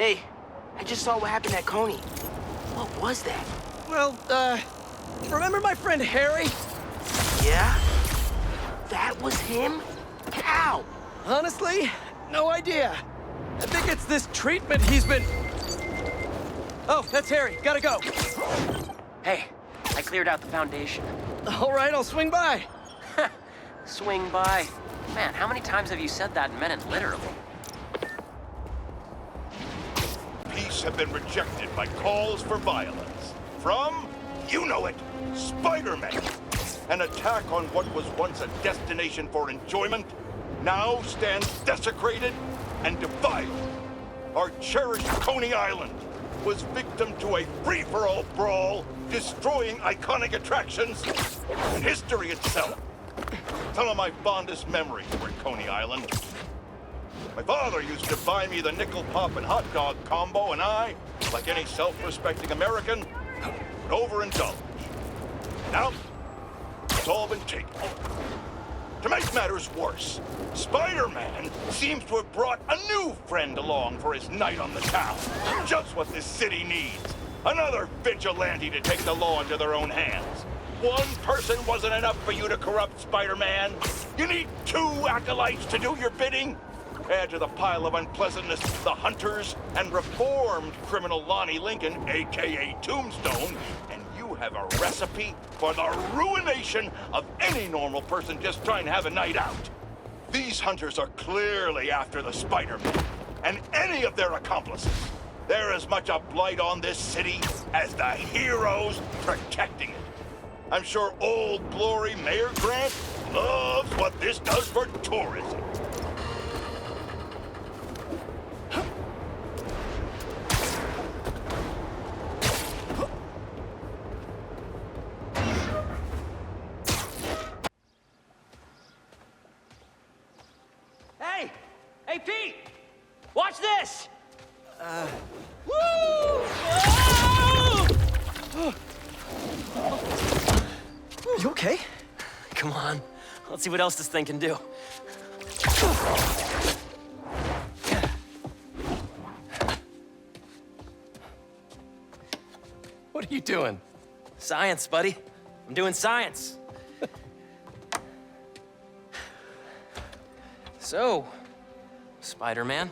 Hey, I just saw what happened at Coney. What was that? Well, remember my friend Harry? Yeah? That was him? How? Honestly, no idea. I think it's this treatment he's been... Oh, that's Harry. Gotta go. Hey, I cleared out the foundation. All right, I'll swing by. Swing by. Man, how many times have you said that and meant it literally? Peace have been rejected by calls for violence. From, you know it, Spider-Man. An attack on what was once a destination for enjoyment now stands desecrated and defiled. Our cherished Coney Island was victim to a free-for-all brawl, destroying iconic attractions and history itself. Some of my fondest memories were at Coney Island. My father used to buy me the nickel pop and hot dog combo, and I, like any self-respecting American, would overindulge. Now, it's all been taken. To make matters worse, Spider-Man seems to have brought a new friend along for his night on the town. Just what this city needs. Another vigilante to take the law into their own hands. One person wasn't enough for you to corrupt Spider-Man. You need two acolytes to do your bidding. Add to the pile of unpleasantness the hunters and reformed criminal Lonnie Lincoln, a.k.a. Tombstone, and you have a recipe for the ruination of any normal person just trying to have a night out. These hunters are clearly after the Spider-Man and any of their accomplices. They're as much a blight on this city as the heroes protecting it. I'm sure Old Glory Mayor Grant loves what this does for tourism. Hey, Pete! Watch this! Woo! You okay? Come on. Let's see what else this thing can do. What are you doing? Science, buddy. I'm doing science. So, Spider-Man,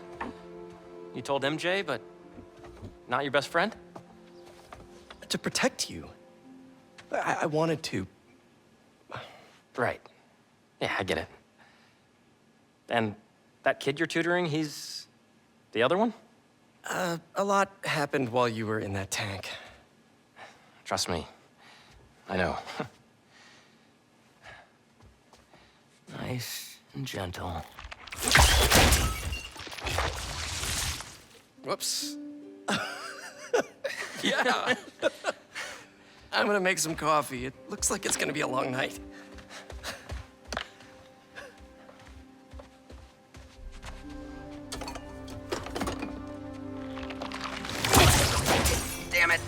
you told MJ, but not your best friend? To protect you. I wanted to. Right. Yeah, I get it. And that kid you're tutoring, he's the other one? A lot happened while you were in that tank. Trust me, I know. Nice and gentle. Whoops. Yeah. I'm gonna make some coffee. It looks like it's gonna be a long night. Damn it.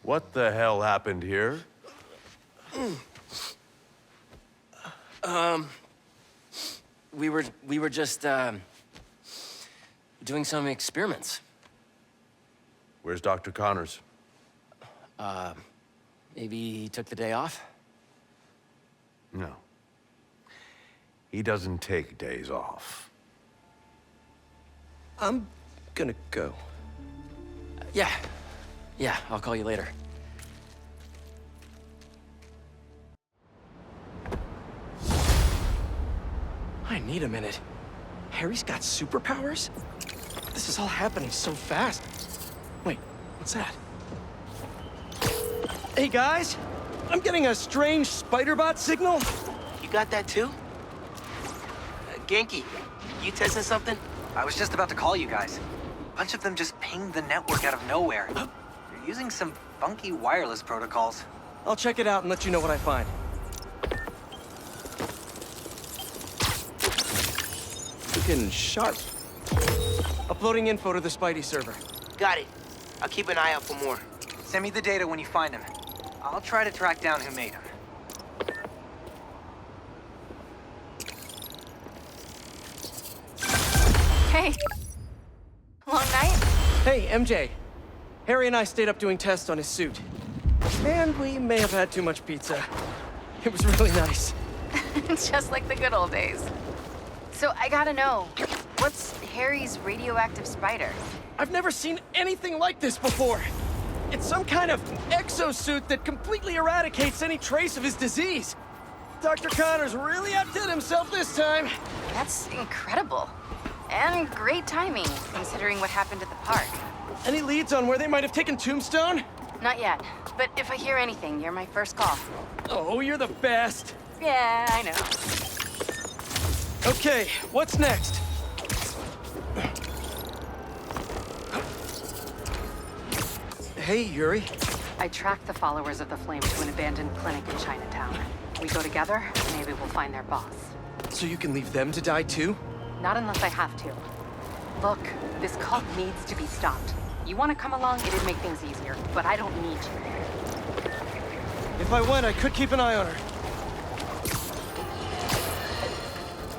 What the hell happened here? We were just, doing some experiments. Where's Dr. Connors? Maybe he took the day off? No. He doesn't take days off. I'm gonna go. Yeah. Yeah, I'll call you later. I need a minute. Harry's got superpowers? This is all happening so fast. Wait, what's that? Hey, guys! I'm getting a strange spider-bot signal. You got that too? Genki, you testing something? I was just about to call you guys. A bunch of them just pinged the network out of nowhere. They're using some funky wireless protocols. I'll check it out and let you know what I find. Looking sharp. Uploading info to the Spidey server. Got it. I'll keep an eye out for more. Send me the data when you find them. I'll try to track down who made them. Hey. Long night? Hey, MJ. Harry and I stayed up doing tests on his suit. And we may have had too much pizza. It was really nice. Just like the good old days. So I gotta know, what's Harry's radioactive spider? I've never seen anything like this before. It's some kind of exosuit that completely eradicates any trace of his disease. Dr. Connors really outdid himself this time. That's incredible. And great timing, considering what happened at the park. Any leads on where they might have taken Tombstone? Not yet, but if I hear anything, you're my first call. Oh, you're the best. Yeah, I know. Okay, what's next? Hey, Yuri. I tracked the followers of the Flame to an abandoned clinic in Chinatown. We go together, maybe we'll find their boss. So you can leave them to die too? Not unless I have to. Look, this cult needs to be stopped. You want to come along, it'd make things easier, but I don't need you. If I went, I could keep an eye on her.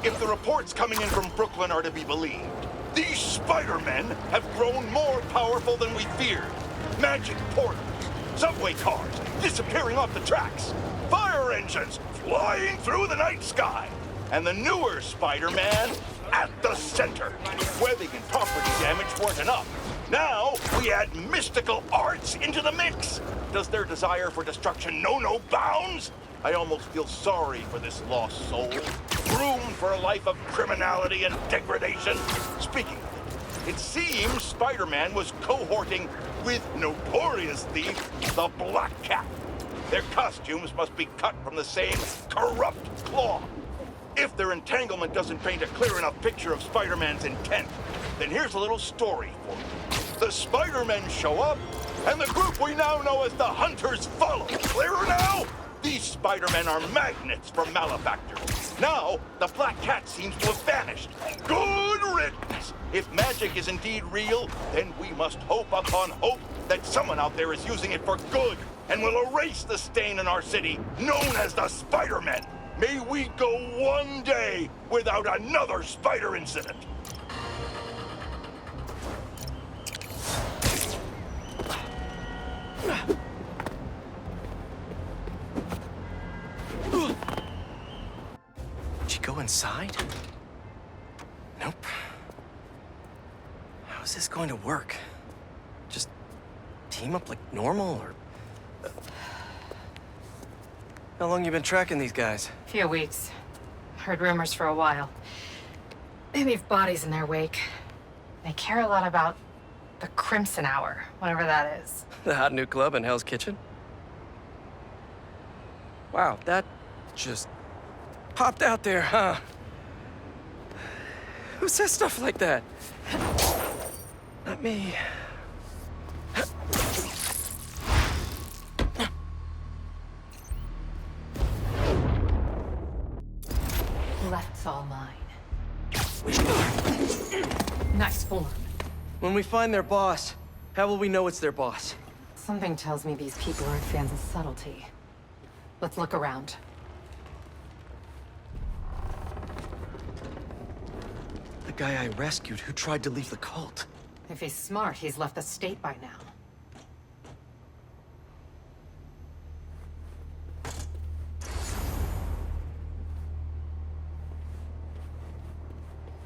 If the reports coming in from Brooklyn are to be believed, these Spider-Men have grown more powerful than we feared. Magic portals, subway cars disappearing off the tracks, fire engines flying through the night sky, and the newer Spider-Man at the center. Webbing and property damage weren't enough. Now we add mystical arts into the mix. Does their desire for destruction know no bounds? I almost feel sorry for this lost soul, groomed for a life of criminality and degradation. Speaking of it seems Spider-Man was cohorting with notorious thief, the Black Cat. Their costumes must be cut from the same corrupt cloth. If their entanglement doesn't paint a clear enough picture of Spider-Man's intent, then here's a little story for you. The Spider-Men show up, and the group we now know as the Hunters follow. Clearer now? These Spider-Men are magnets for malefactors. Now, the Black Cat seems to have vanished. Good riddance! If magic is indeed real, then we must hope upon hope that someone out there is using it for good and will erase the stain in our city known as the Spider-Men. May we go one day without another spider incident. Did she go inside? Nope. How is this going to work? Just team up like normal, or... How long you been tracking these guys? Few weeks. Heard rumors for a while. They leave bodies in their wake. They care a lot about the Crimson Hour, whatever that is. The hot new club in Hell's Kitchen? Wow, that just popped out there, huh? Who says stuff like that? Not me. Left's all mine. Nice form. When we find their boss, how will we know it's their boss? Something tells me these people aren't fans of subtlety. Let's look around. The guy I rescued who tried to leave the cult. If he's smart, he's left the state by now.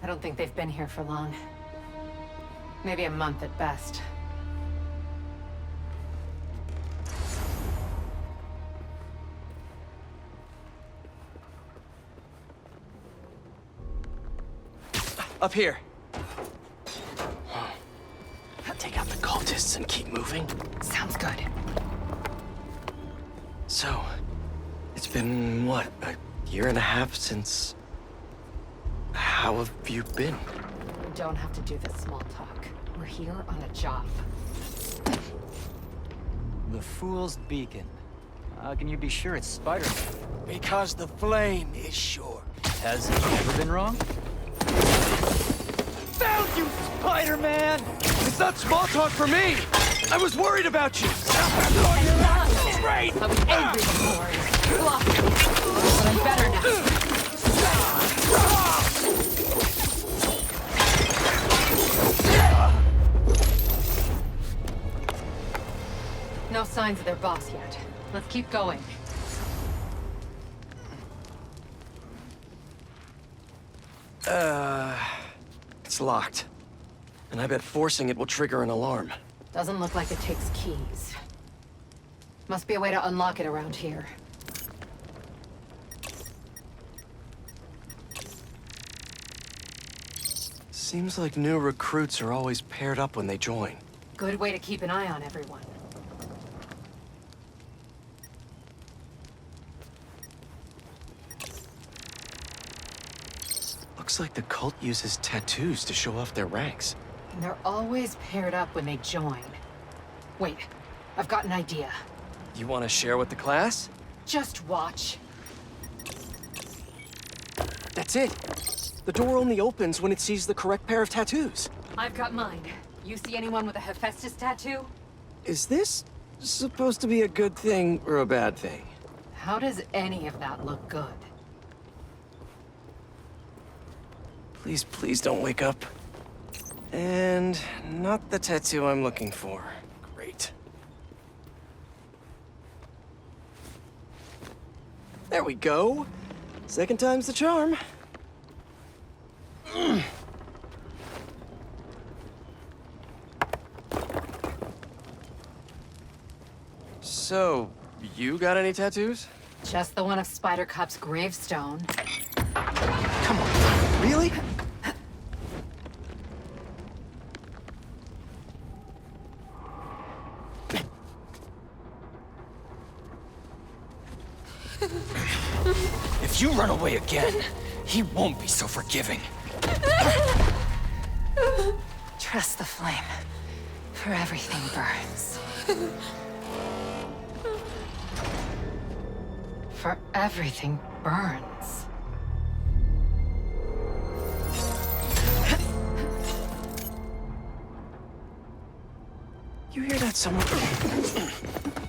I don't think they've been here for long. Maybe a month at best. Up here. Take out the cultists and keep moving. Sounds good. So, it's been, what, a year and a half since... How have you been? don't have to do this small talk. We're here on a job. The Fool's Beacon. How can you be sure it's Spider-Man? Because the flame is sure. Has he ever been wrong? Found you, Spider-Man! It's not small talk for me! I was worried about you! Great! I was angry before. Lost it. But I'm better now. No signs of their boss yet. Let's keep going. It's locked. And I bet forcing it will trigger an alarm. Doesn't look like it takes keys. Must be a way to unlock it around here. Seems like new recruits are always paired up when they join. Good way to keep an eye on everyone. Looks like the cult uses tattoos to show off their ranks. And they're always paired up when they join. Wait, I've got an idea. You want to share with the class? Just watch. That's it. The door only opens when it sees the correct pair of tattoos. I've got mine. You see anyone with a Hephaestus tattoo? Is this supposed to be a good thing or a bad thing? How does any of that look good? Please, please don't wake up. And not the tattoo I'm looking for. Great. There we go. Second time's the charm. So, you got any tattoos? Just the one of Spider Cop's gravestone. Come on, really? If you run away again, he won't be so forgiving. Trust the flame, for everything burns. For everything burns. You hear that, someone?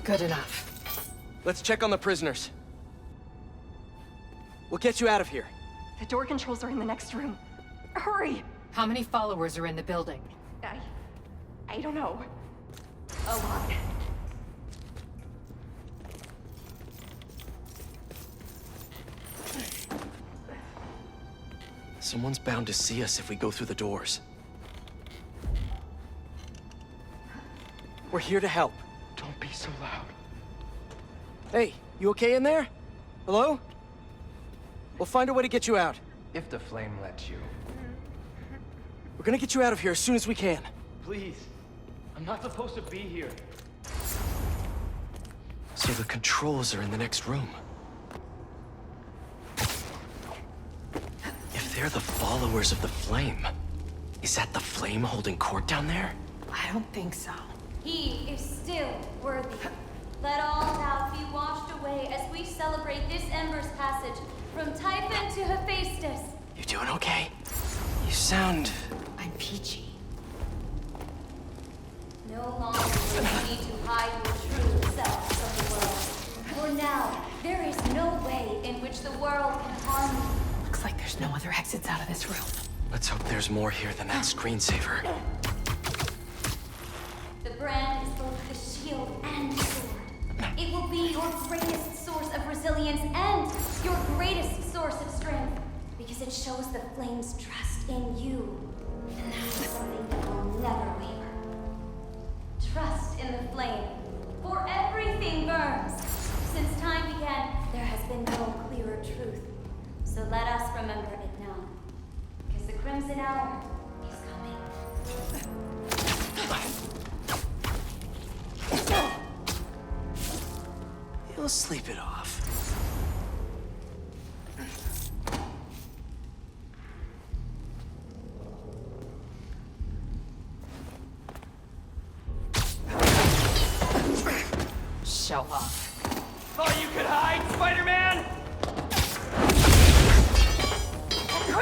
Good enough. Let's check on the prisoners. We'll get you out of here. The door controls are in the next room. Hurry! How many followers are in the building? I don't know. A lot. Someone's bound to see us if we go through the doors. We're here to help. Don't be so loud. Hey, you okay in there? Hello? We'll find a way to get you out. If the flame lets you. We're gonna get you out of here as soon as we can. Please. I'm not supposed to be here. So the controls are in the next room. If they're the followers of the flame, is that the flame holding court down there? I don't think so. He is still worthy. Let all doubt be washed away as we celebrate this Ember's passage from Typhon to Hephaestus. You doing okay? You sound... I'm peachy. No longer will you need to hide your true self from the world. For now, there is no way in which the world can harm you. Looks like there's no other exits out of this room. Let's hope there's more here than that screensaver. The brand is both the shield and the sword. It will be your greatest source of resilience and your greatest source of strength, because it shows the flame's trust in you. And that is something that will never waver. Trust in the flame, for everything burns. Since time began, there has been no clearer truth. So let us remember it now, because the crimson hour is coming. You'll sleep it off.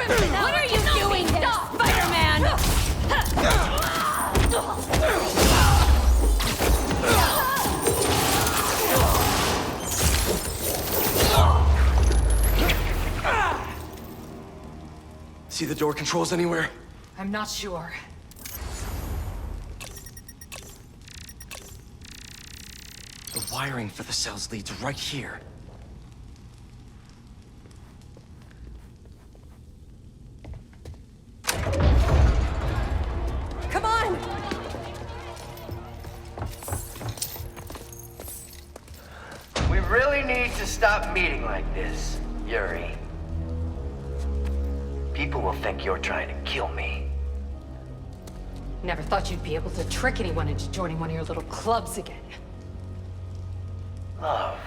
What are you doing, Spider-Man? See the door controls anywhere? I'm not sure. The wiring for the cells leads right here. Come on! We really need to stop meeting like this, Yuri. People will think you're trying to kill me. Never thought you'd be able to trick anyone into joining one of your little clubs again. Love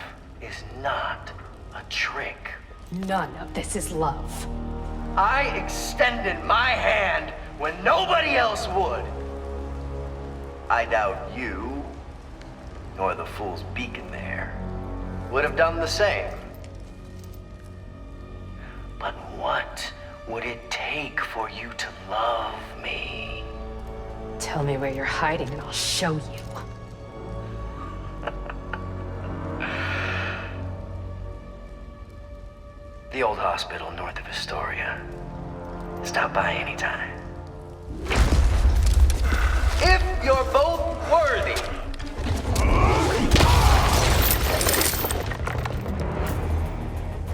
is not a trick. None of this is love. I extended my hand when nobody else would. I doubt you, nor the fool's beacon there, would have done the same. But what would it take for you to love me? Tell me where you're hiding and I'll show you. The old hospital north of Astoria. Stop by anytime. If you're both worthy.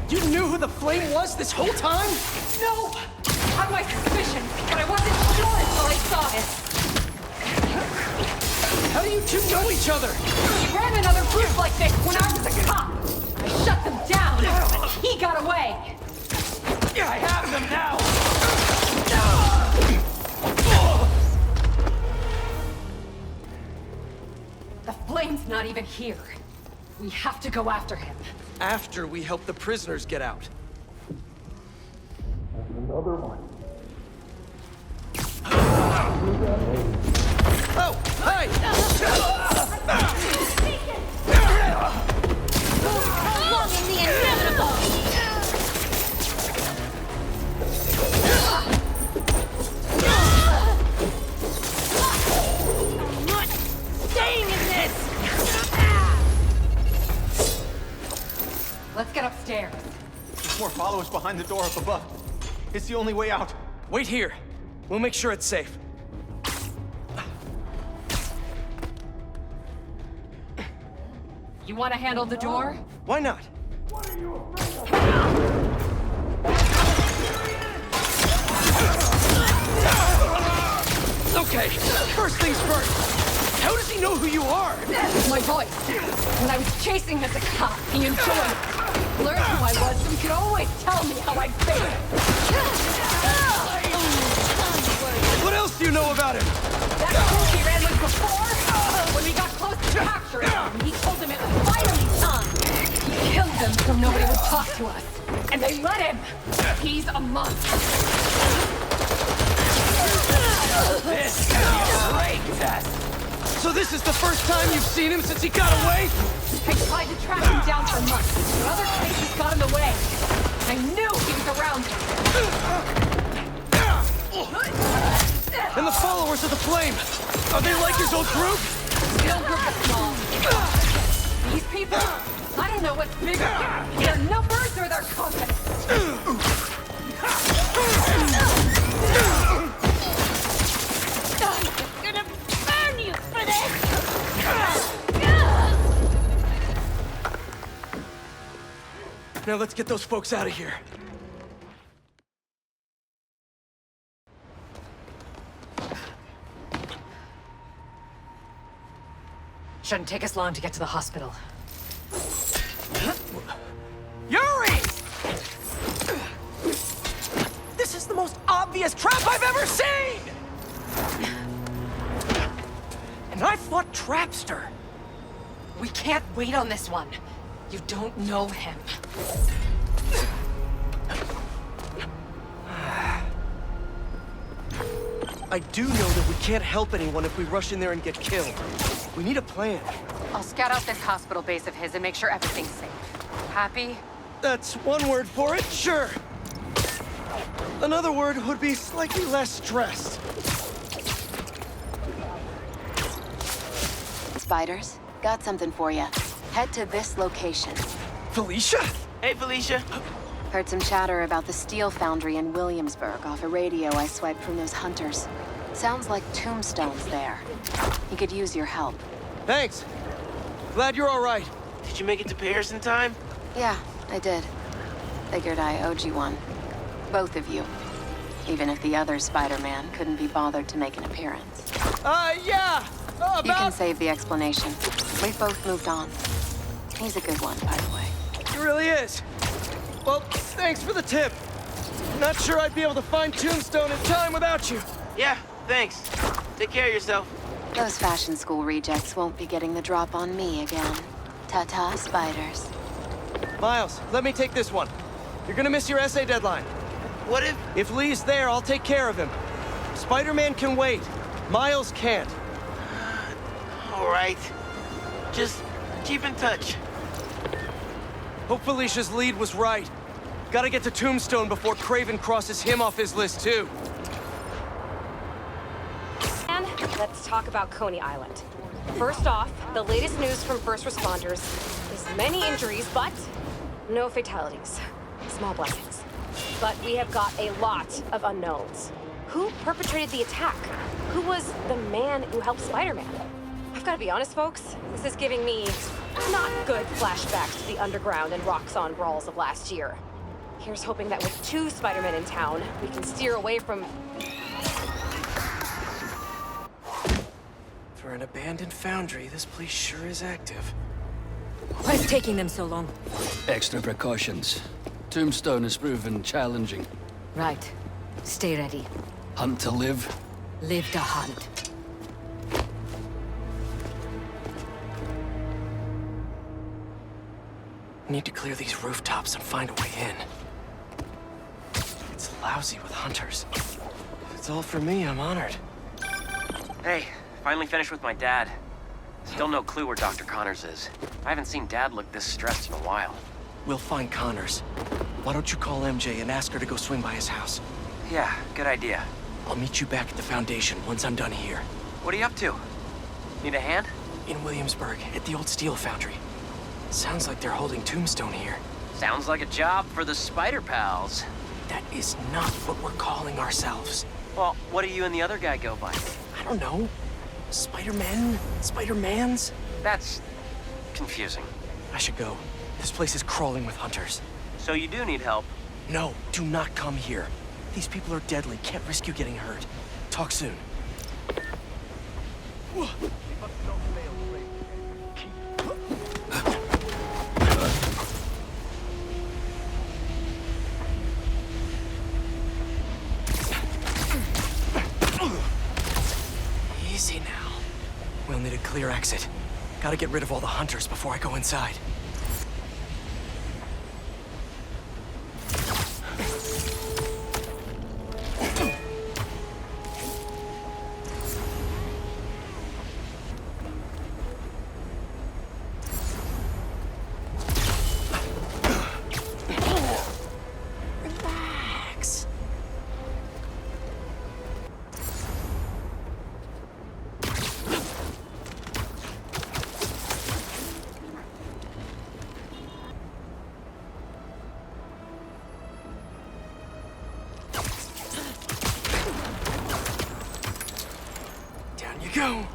You knew who the flame was this whole time? No! I had my suspicions, but I wasn't sure until I saw this. How do you two know each other? He ran another group like this when I was a cop. I shut them down, but he got away. I have them now! The flame's not even here. We have to go after him. After we help the prisoners get out. Another one. Oh, hey! Longing the inevitable! I'm not staying in this! Let's get upstairs. There's more followers behind the door up above. It's the only way out. Wait here. We'll make sure it's safe. You want to handle the door? Why not? Okay, first things first. How does he know who you are? My voice. When I was chasing as a cop, he enjoyed it. Learned who I was, so he could always tell me how I felt. What else do you know about him? That group he ran with before, when we got close to capturing him, he told them it was finally time. He killed them so nobody would talk to us. And they let him. He's a monster. This is a great test. So this is the first time you've seen him since he got away? I tried to track him down for months, but other cases got in the way. I knew he was around here. And the followers of the flame, are they like his old group? Still group of small. These people, I don't know what's bigger, their numbers or their confidence. I'm gonna burn you for this! Now let's get those folks out of here. Shouldn't take us long to get to the hospital. Yuri! This is the most obvious trap I've ever seen! And I fought Trapster. We can't wait on this one. You don't know him. I do know that we can't help anyone if we rush in there and get killed. We need a plan. I'll scout out this hospital base of his and make sure everything's safe. Happy? That's one word for it, sure. Another word would be slightly less stressed. Spiders, got something for you. Head to this location. Felicia? Hey, Felicia. Heard some chatter about the steel foundry in Williamsburg off a radio I swiped from those hunters. Sounds like tombstones there. He could use your help. Thanks. Glad you're all right. Did you make it to Paris in time? Yeah, I did. Figured I owed you one. Both of you. Even if the other Spider-Man couldn't be bothered to make an appearance. Yeah! You can save the explanation. We've both moved on. He's a good one, by the way. He really is. Well, thanks for the tip. Not sure I'd be able to find Tombstone in time without you. Yeah, thanks. Take care of yourself. Those fashion school rejects won't be getting the drop on me again. Ta-ta, spiders. Miles, let me take this one. You're gonna miss your essay deadline. What if... If Lee's there, I'll take care of him. Spider-Man can wait. Miles can't. All right. Just keep in touch. Hope Felicia's lead was right. Gotta get to Tombstone before Craven crosses him off his list, too. And let's talk about Coney Island. First off, the latest news from first responders is many injuries, but no fatalities. Small blessings. But we have got a lot of unknowns. Who perpetrated the attack? Who was the man who helped Spider-Man? I've got to be honest, folks. This is giving me not good flashbacks to the underground and Roxxon brawls of last year. Here's hoping that with 2 Spider-Men in town, we can steer away from... For an abandoned foundry, this place sure is active. Why's taking them so long? Extra precautions. Tombstone has proven challenging. Right. Stay ready. Hunt to live. Live to hunt. Need to clear these rooftops and find a way in. It's lousy with hunters. If it's all for me, I'm honored. Hey, finally finished with my dad. Still no clue where Dr. Connors is. I haven't seen Dad look this stressed in a while. We'll find Connors. Why don't you call MJ and ask her to go swing by his house? Yeah, good idea. I'll meet you back at the Foundation once I'm done here. What are you up to? Need a hand? In Williamsburg, at the old steel foundry. Sounds like they're holding Tombstone here. Sounds like a job for the Spider Pals. That is not what we're calling ourselves. Well, what do you and the other guy go by? I don't know. Spider-Men? Spider-Mans? That's confusing. I should go. This place is crawling with hunters. So you do need help? No, do not come here. These people are deadly. Can't risk you getting hurt. Talk soon. Easy now. We'll need a clear exit. Gotta get rid of all the hunters before I go inside. Relax. Down you go.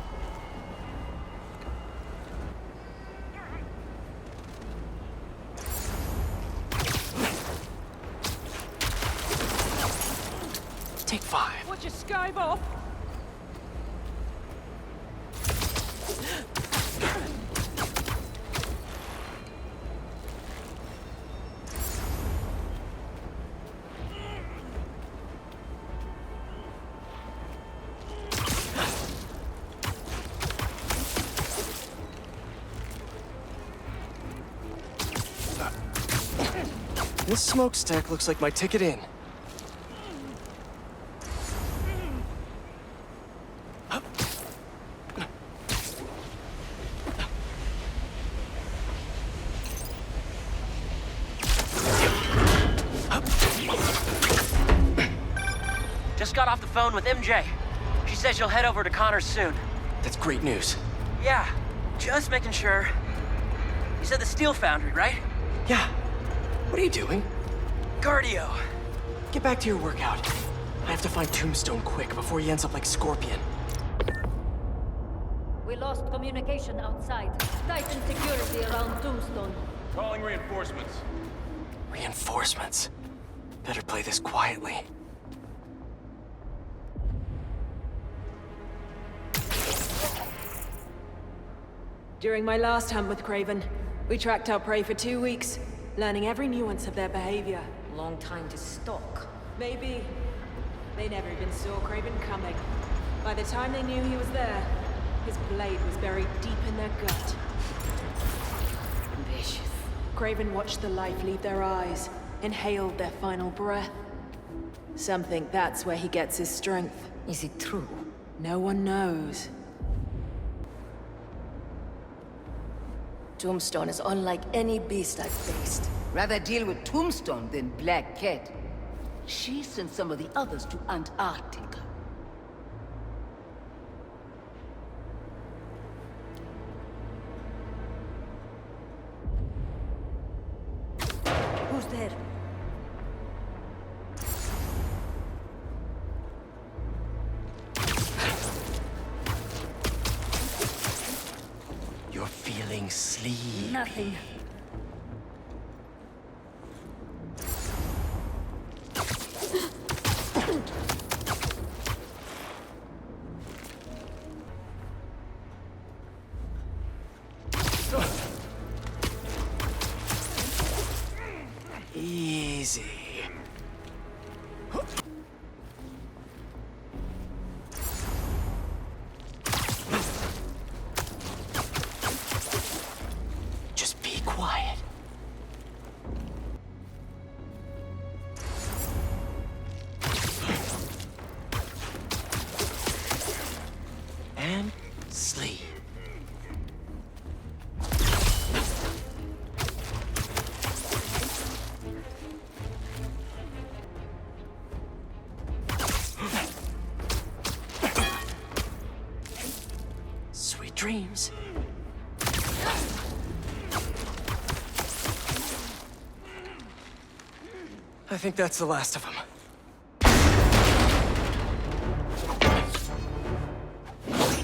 Take 5. Watch your skive off. This smokestack looks like my ticket in. Just got off the phone with MJ. She says she'll head over to Connors soon. That's great news. Yeah, just making sure. You said the steel foundry, right? Yeah. What are you doing? Cardio. Get back to your workout. I have to find Tombstone quick before he ends up like Scorpion. We lost communication outside. Tighten security around Tombstone. Calling reinforcements. Reinforcements. Better play this quietly. During my last hunt with Craven, we tracked our prey for 2 weeks, learning every nuance of their behavior. Long time to stalk. Maybe they never even saw Craven coming. By the time they knew he was there, his blade was buried deep in their gut. Ambitious. Craven watched the life leave their eyes, inhaled their final breath. Some think that's where he gets his strength. Is it true? No one knows. Tombstone is unlike any beast I've faced. Rather deal with Tombstone than Black Cat. She sent some of the others to Antarctica. Who's there? You're feeling sleepy. Nothing. Easy. Just be quiet. And sleep. Sweet dreams. I think that's the last of them.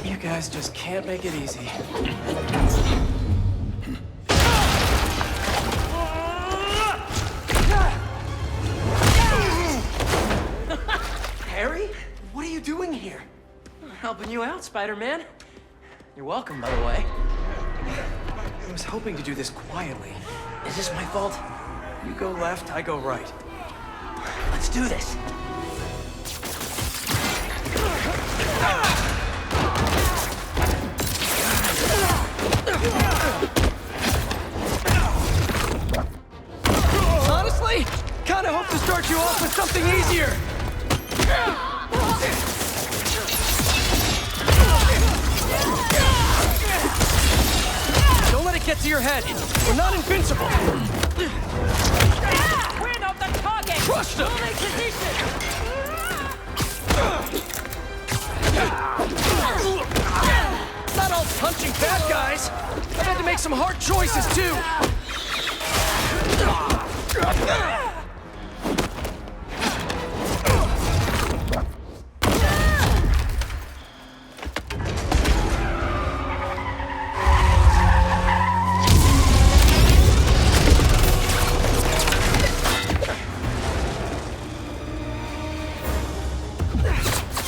You guys just can't make it easy. Harry? What are you doing here? Helping you out, Spider-Man. You're welcome, by the way. I was hoping to do this quietly. Is this my fault? You go left, I go right. Let's do this. Honestly, kinda hope to start you off with something easier. Don't let it get to your head. We're not invincible. We're not the target! Crushed him! Moving position! Not all punching bad guys. I've had to make some hard choices, too.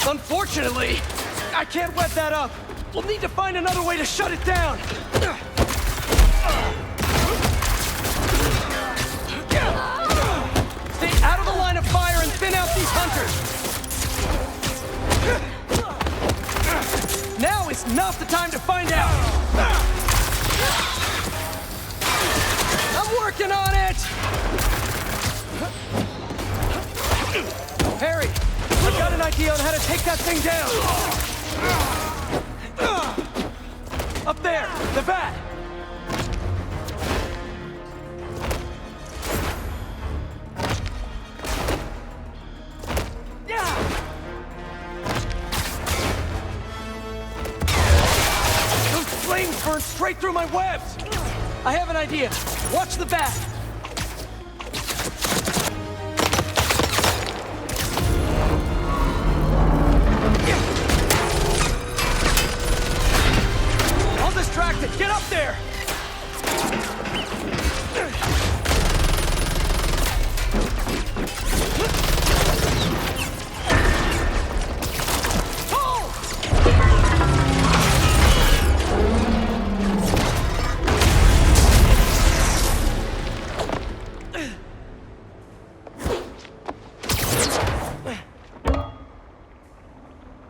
Unfortunately, I can't wet that up. We'll need to find another way to shut it down. Stay out of the line of fire and thin out these hunters. Now is not the time to find out. I'm working on it. Harry, I've got an idea on how to take that thing down. Up there, the vat. burned straight through my webs! I have an idea. Watch the back. I'll distract it. Get up there!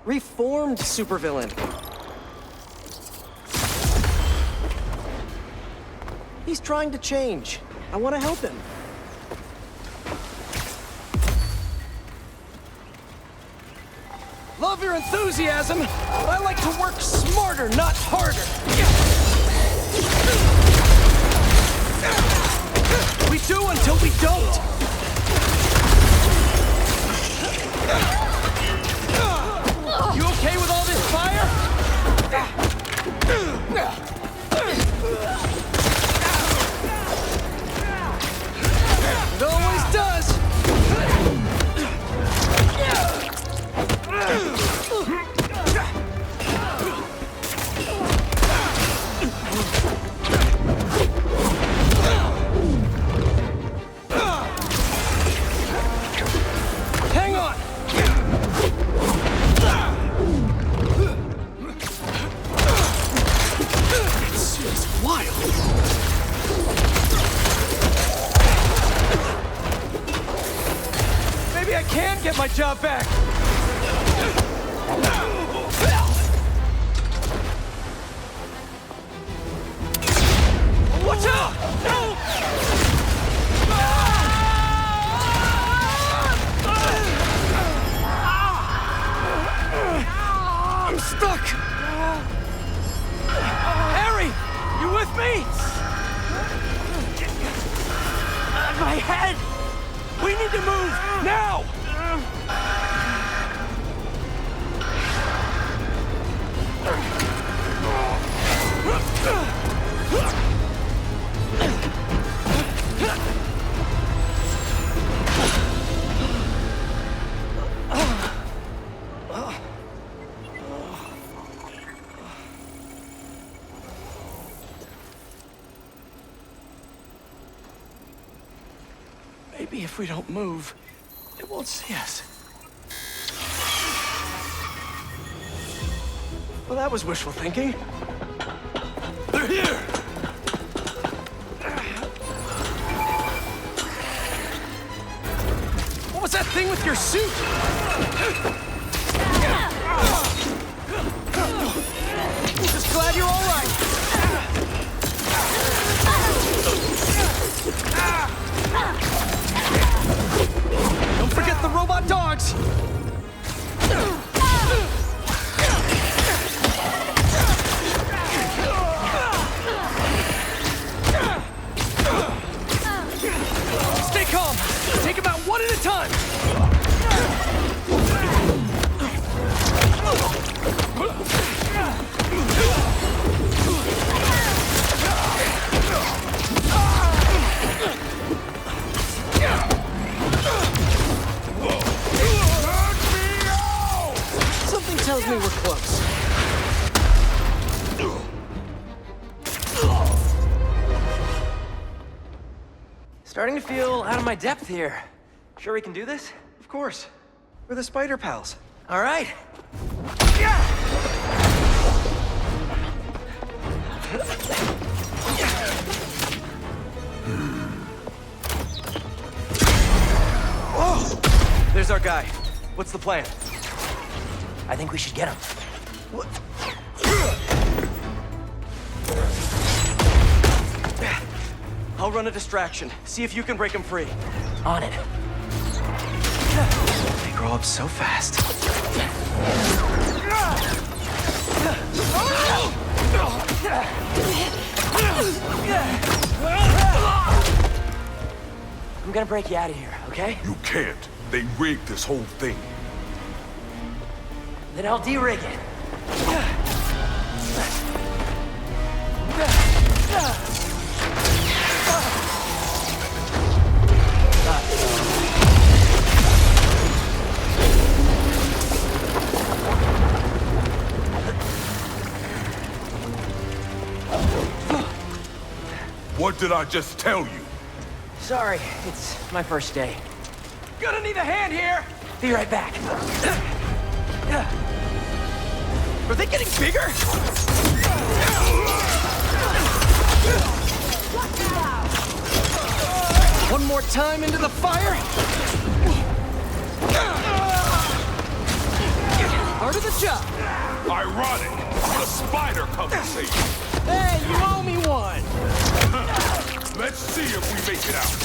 Reformed supervillain. He's trying to change. I want to help him. Love your enthusiasm, but I like to work smarter, not harder. We do until we don't. You okay with all this fire? It always does. Hang on. It's wild. Maybe I can get my job back. Watch out! I'm stuck. Harry, you with me? My head. We need to move now. Maybe if we don't move, it won't see us. Well, that was wishful thinking. They're here! What was that thing with your suit? Just glad you're all right. Don't forget the robot dogs! Stay calm! Take them out one at a time! Something tells me we're close. Starting to feel out of my depth here. Sure we can do this? Of course. We're the Spider Pals. All right. Oh! There's our guy. What's the plan? I think we should get him. What? I'll run a distraction. See if you can break him free. On it. They grow up so fast. I'm gonna break you out of here, okay? You can't. They rigged this whole thing. Then I'll de-rig it. What did I just tell you? Sorry, it's my first day. Gonna need a hand here! Be right back. Are they getting bigger? One more time into the fire. Part of the job. Ironic. The spider comes to save you. Hey, you owe me one. Let's see if we make it out.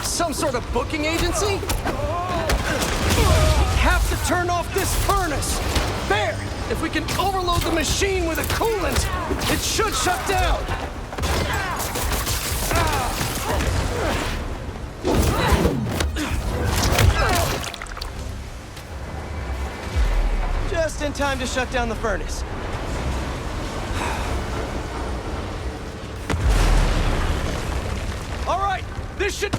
Some sort of booking agency? Have to turn off this furnace. There! If we can overload the machine with a coolant, it should shut down. Just in time to shut down the furnace. All right, this should...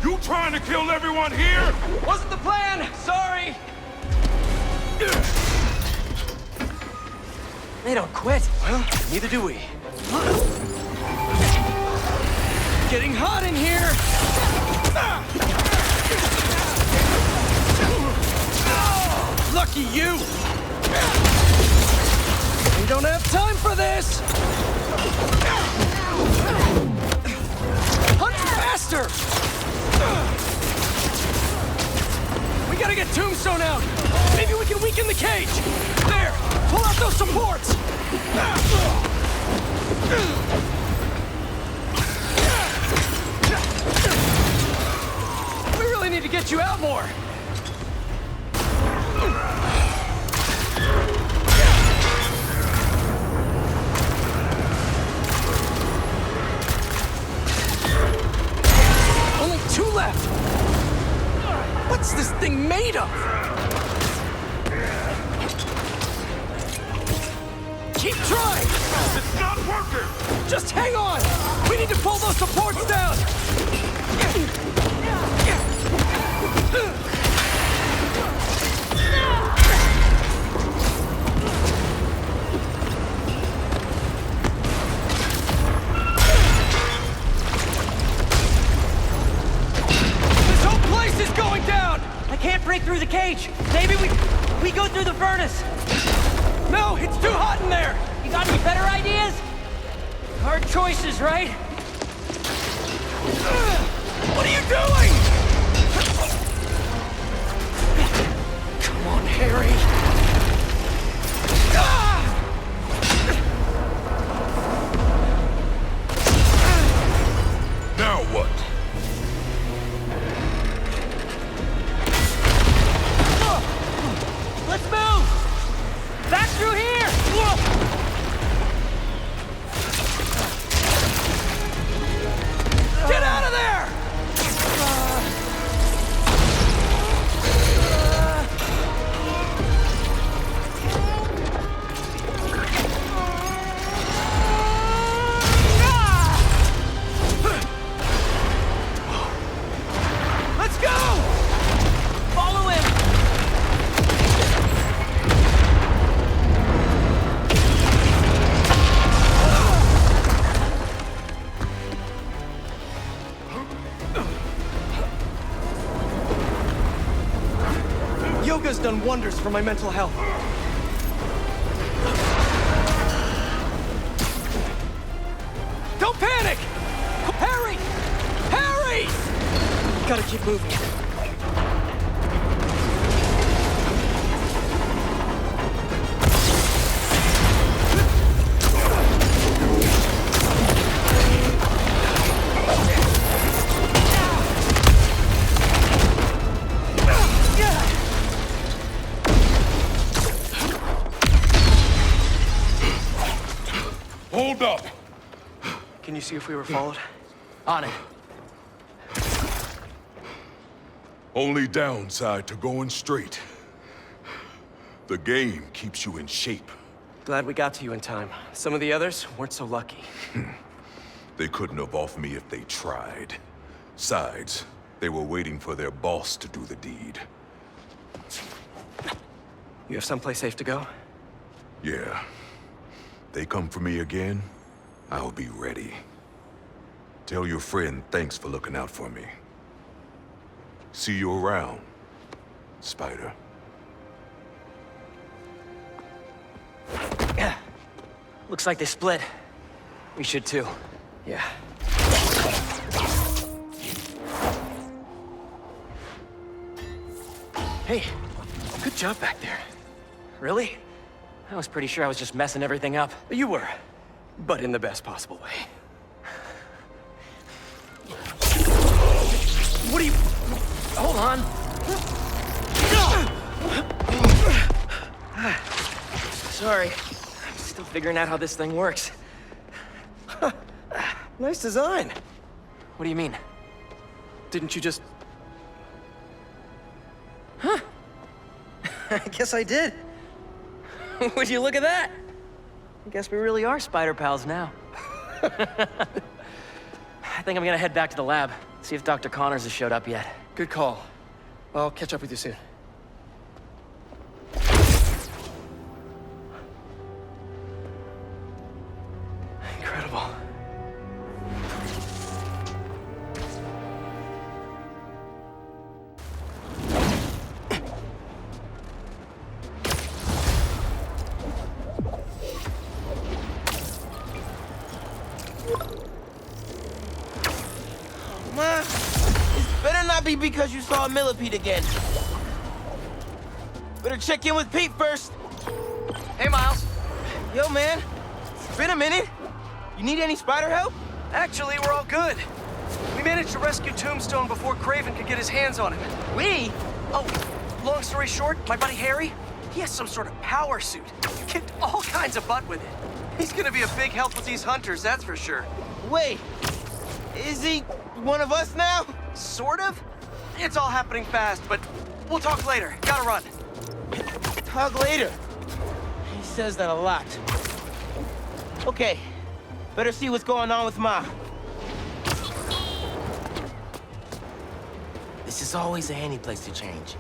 You trying to kill everyone here? Wasn't the plan, sorry. They don't quit. Well, neither do we. Getting hot in here. Lucky you! We don't have time for this! Hunt faster! We gotta get Tombstone out! Maybe we can weaken the cage! There! Pull out those supports! We really need to get you out more! Only 2 left! What's this thing made of? Keep trying! It's not working! Just hang on! We need to pull those supports down! I can't break through the cage. Maybe we go through the furnace. No, it's too hot in there. You got any better ideas? Hard choices, right? What are you doing? Come on, Harry. Now what? Let's move! Back through here! Get out of there! Let's go! Follow him! Yoga's done wonders for my mental health. Don't panic! Harry! Harry! Gotta keep moving. Hold up! Can you see if we were followed? On it. Only downside to going straight. The game keeps you in shape. Glad we got to you in time. Some of the others weren't so lucky. They couldn't have off me if they tried. Besides, they were waiting for their boss to do the deed. You have someplace safe to go? Yeah. They come for me again, I'll be ready. Tell your friend thanks for looking out for me. See you around, Spider. Looks like they split. We should too. Yeah. Hey, good job back there. Really? I was pretty sure I was just messing everything up. You were, but in the best possible way. What are you... Hold on. Sorry. I'm still figuring out how this thing works. Nice design. What do you mean? Didn't you just... Huh? I guess I did. Would you look at that? I guess we really are spider pals now. I think I'm gonna head back to the lab, see if Dr. Connors has showed up yet. Good call. I'll catch up with you soon. Incredible. Ma, this better not be because you saw a millipede again. Better check in with Pete first. Hey, Miles. Yo, man. It's been a minute. You need any spider help? Actually, we're all good. We managed to rescue Tombstone before Craven could get his hands on him. We? Oh, long story short, my buddy Harry, he has some sort of power suit. Kicked all kinds of butt with it. He's gonna be a big help with these hunters, that's for sure. Wait, is he one of us now? Sort of? It's all happening fast, but we'll talk later. Gotta run. Talk later. He says that a lot. Okay, better see what's going on with Ma. This is always a handy place to change.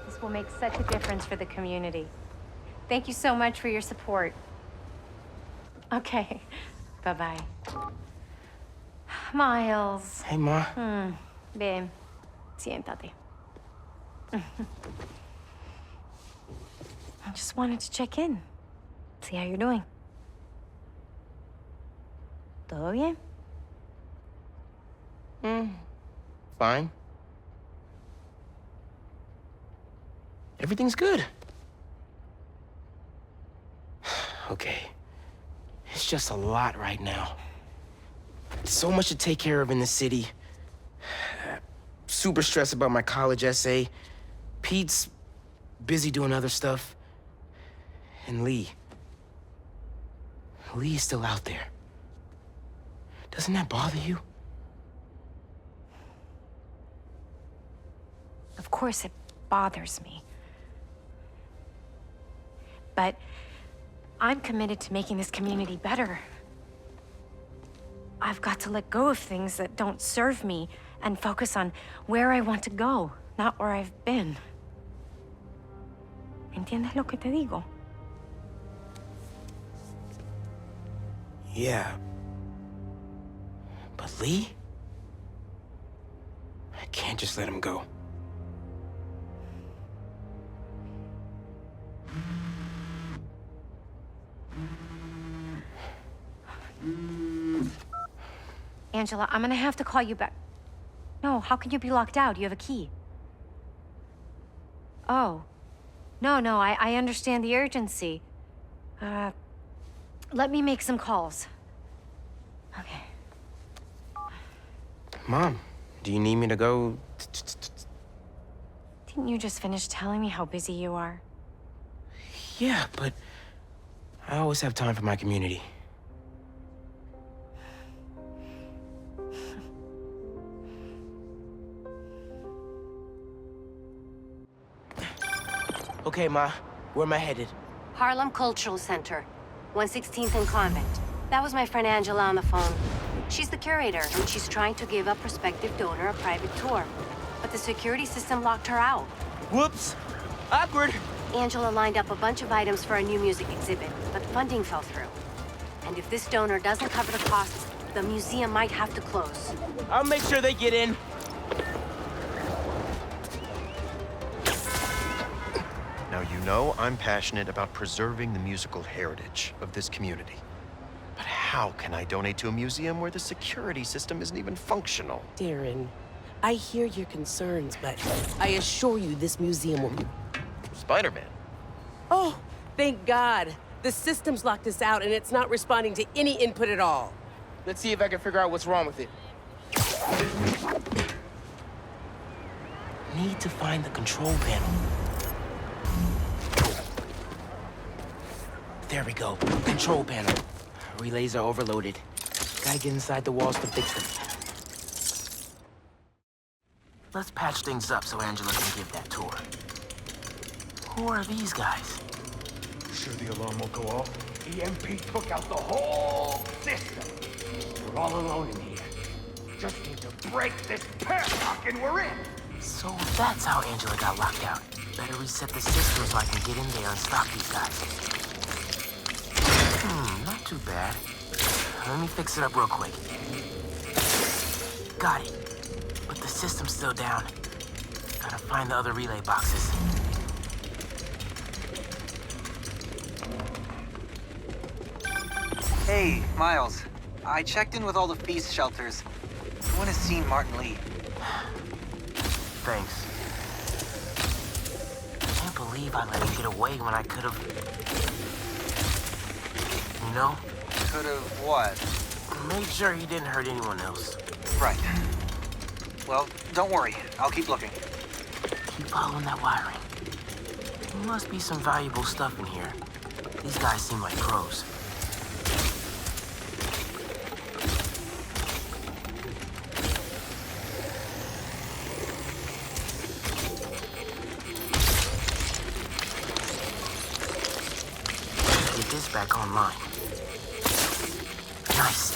This will make such a difference for the community. Thank you so much for your support. Okay, bye-bye. Miles. Hey, Ma. Ven, siéntate. I just wanted to check in, see how you're doing. ¿Todo bien? Fine. Everything's good. Okay. It's just a lot right now. So much to take care of in the city. Super stressed about my college essay. Pete's busy doing other stuff. And Lee. Lee's still out there. Doesn't that bother you? Of course it bothers me. But I'm committed to making this community better. I've got to let go of things that don't serve me and focus on where I want to go, not where I've been. ¿Entiendes lo que te digo? Yeah. But Lee? I can't just let him go. Angela, I'm gonna have to call you back. No, how can you be locked out? You have a key. Oh. No, I understand the urgency. Let me make some calls. Okay. Mom, do you need me to go? Didn't you just finish telling me how busy you are? Yeah, but I always have time for my community. Okay, Ma. Where am I headed? Harlem Cultural Center, 116th and Convent. That was my friend Angela on the phone. She's the curator, and she's trying to give a prospective donor a private tour. But the security system locked her out. Whoops! Awkward! Angela lined up a bunch of items for a new music exhibit, but funding fell through. And if this donor doesn't cover the costs, the museum might have to close. I'll make sure they get in. Now, you know I'm passionate about preserving the musical heritage of this community. But how can I donate to a museum where the security system isn't even functional? Darren, I hear your concerns, but I assure you this museum will be... Spider-Man. Oh, thank God. The system's locked us out and it's not responding to any input at all. Let's see if I can figure out what's wrong with it. Need to find the control panel. There we go. Control panel. Relays are overloaded. Gotta get inside the walls to fix them. Let's patch things up so Angela can give that tour. Who are these guys? Sure the alarm will go off? EMP took out the whole system. We're all alone in here. Just need to break this padlock and we're in. So that's how Angela got locked out. Better reset the system so I can get in there and stop these guys. Not too bad. Let me fix it up real quick. Got it. But the system's still down. Gotta find the other relay boxes. Hey, Miles. I checked in with all the feast shelters. No one has seen Martin Lee. Thanks. Can't believe I let him get away when I could've... You know? Could've what? Made sure he didn't hurt anyone else. Right. Well, don't worry. I'll keep looking. Keep following that wiring. There must be some valuable stuff in here. These guys seem like pros. Get this back online. Nice.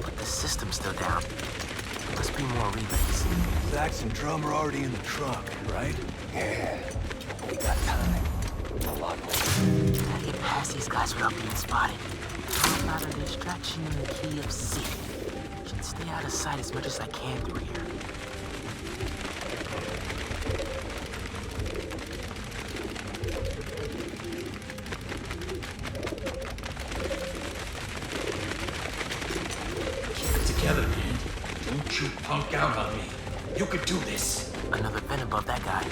But the system's still down. There must be more relays. Sax and drum are already in the truck, right? Yeah. We got time. A lot more. Gotta get past these guys without being spotted. I'm not a distraction in the key of C. Should stay out of sight as much as I can through here. Together, man. Don't you punk out on me. You could do this. Another vent above that guy.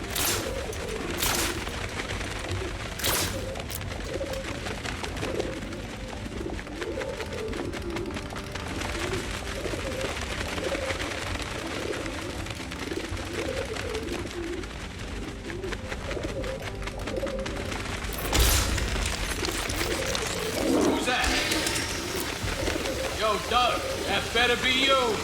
Who's that? Yo, Doug, that better be you.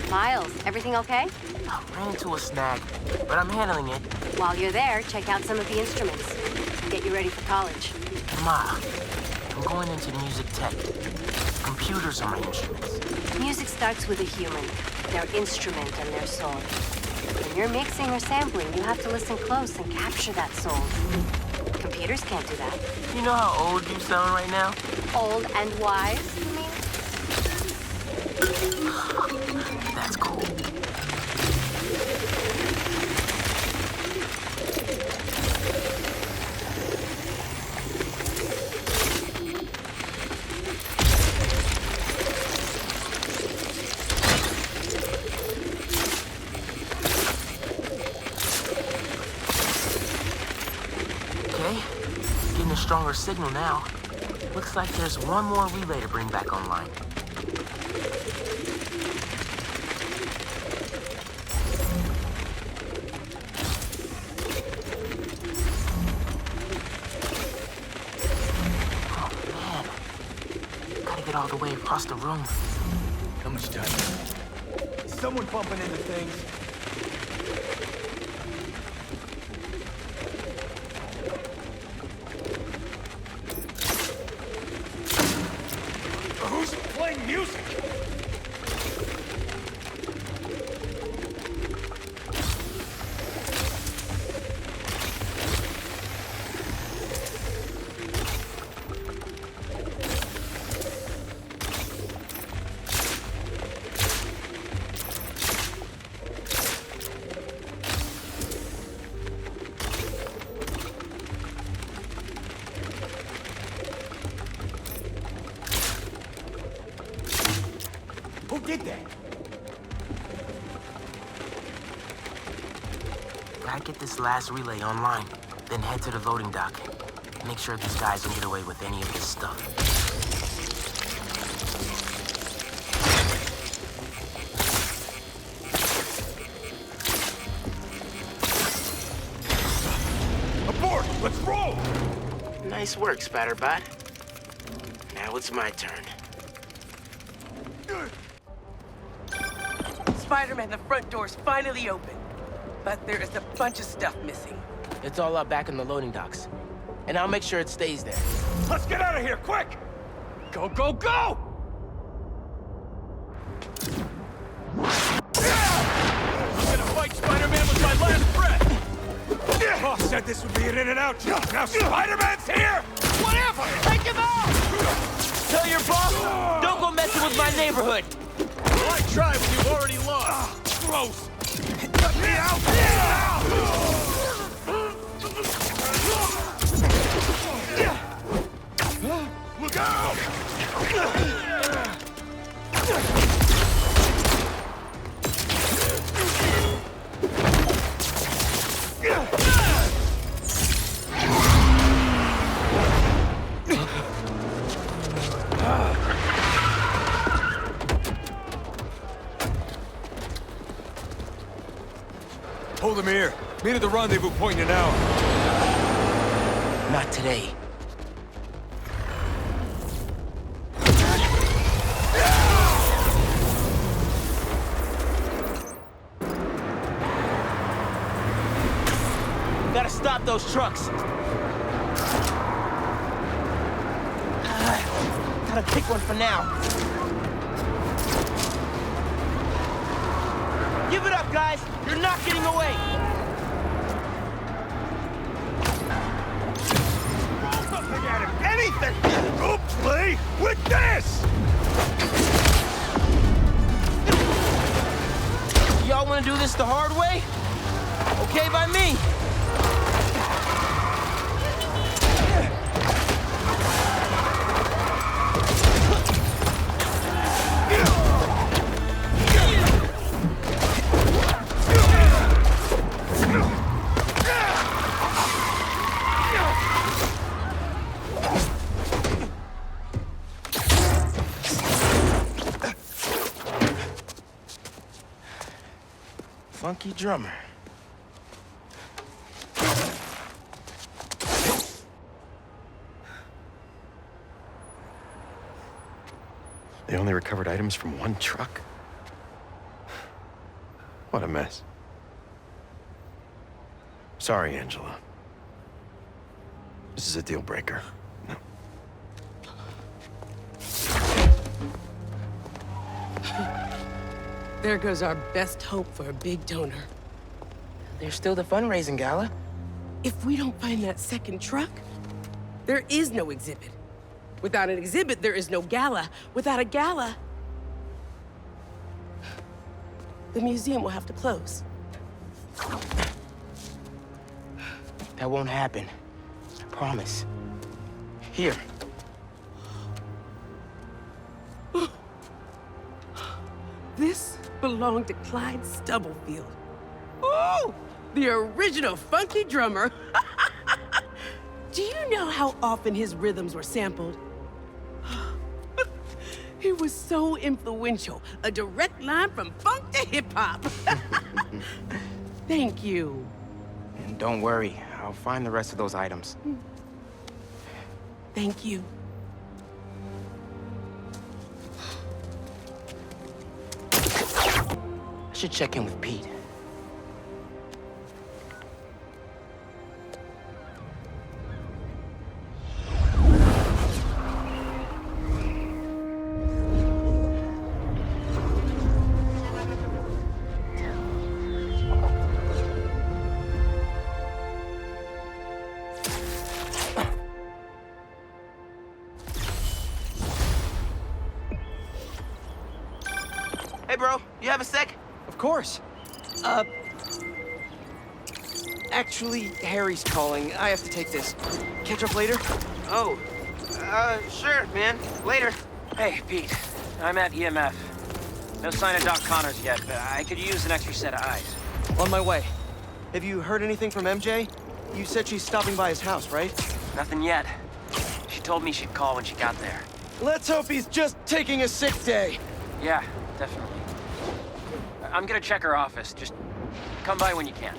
Miles, everything okay? I ran into a snag, but I'm handling it. While you're there, check out some of the instruments. Get you ready for college. Ma, I'm going into music tech. Computers are my instruments. Music starts with a human, their instrument and their soul. When you're mixing or sampling, you have to listen close and capture that soul. Computers can't do that. You know how old you sound right now? Old and wise, you mean? That's cool. Okay, getting a stronger signal now. Looks like there's one more relay to bring back online. get all the way across the room. How much time? Is someone bumping into things? Who's playing music? Who did that? Gotta get this last relay online, then head to the loading dock. Make sure these guys don't get away with any of this stuff. Abort! Let's roll! Nice work, Spider-Bot. Now it's my turn. Spider-Man, the front door's finally open. But there is a bunch of stuff missing. It's all up back in the loading docks. And I'll make sure it stays there. Let's get out of here, quick! Go, go, go! I'm gonna fight Spider-Man with my last breath! Boss said this would be an in and out job. Now Spider-Man's here! Whatever! Take him out! Tell your boss, don't go messing with my neighborhood. Why try when you've already lost? Gross! Let me out! Look out! Hold him here. Meet at the rendezvous point in an hour. Not today. Gotta stop those trucks. Gotta pick one for now. Give it up, guys! You're not getting away! Throw something at him! Anything! Go play with this! Y'all wanna do this the hard way? Okay by me. Funky drummer. They only recovered items from one truck? What a mess. Sorry, Angela. This is a deal breaker. No. There goes our best hope for a big donor. There's still the fundraising gala. If we don't find that second truck, there is no exhibit. Without an exhibit, there is no gala. Without a gala, the museum will have to close. That won't happen. I promise. Here. This belonged to Clyde Stubblefield. Oh, the original funky drummer. Do you know how often his rhythms were sampled? He was so influential, a direct line from funk to hip-hop. Thank you. And don't worry, I'll find the rest of those items. Thank you. I should check in with Pete. Hey, bro, you have a sec? Of course. Actually, Harry's calling. I have to take this. Catch up later? Oh, sure, man. Later. Hey, Pete. I'm at EMF. No sign of Doc Connors yet, but I could use an extra set of eyes. On my way. Have you heard anything from MJ? You said she's stopping by his house, right? Nothing yet. She told me she'd call when she got there. Let's hope he's just taking a sick day. Yeah, definitely. I'm gonna check her office. Just come by when you can.